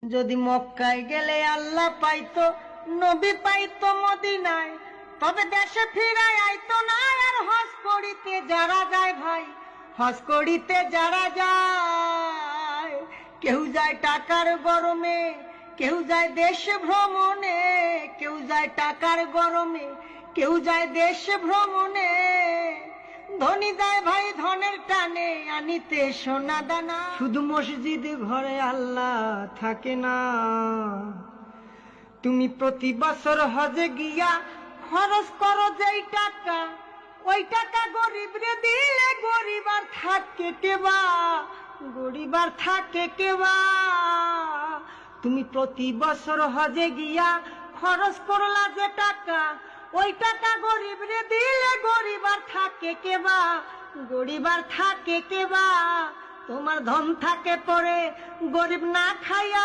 যদি মক্কায় গেলে আল্লাহ পাইতো, নবী পাইতো মদিনায়, তবে দেশে ফিরায় আইতো না। আর হজ করিতে যারা যায় ভাই, হজ করিতে যারা যায়, কেউ যায় টাকার গরমে, কেউ যায় দেশ ভ্রমণে, কেউ যায় টাকার গরমে, কেউ যায় দেশ ভ্রমণে। ধনী যায় ভাই ধনের টানে, আনিতে সোনা দানা। শুধু মসজিদ ঘরে আল্লাহ থাকে না। তুমি প্রতি বছর হজে গিয়া খরচ করো যেই টাকা, ওই টাকা গরিব রে দিলে গরিব আর থাকে কেবা, গরিব আর থাকে কেবা। তুমি প্রতি বছর হজে গিয়া খরচ করলা যে টাকা, ওই টাকা গরিব রে দিলে গরিব আর থাকে কেবা, গরিব আর থাকে কেবা। তোমার ধন থাকে পরে, গরিব না খাইয়া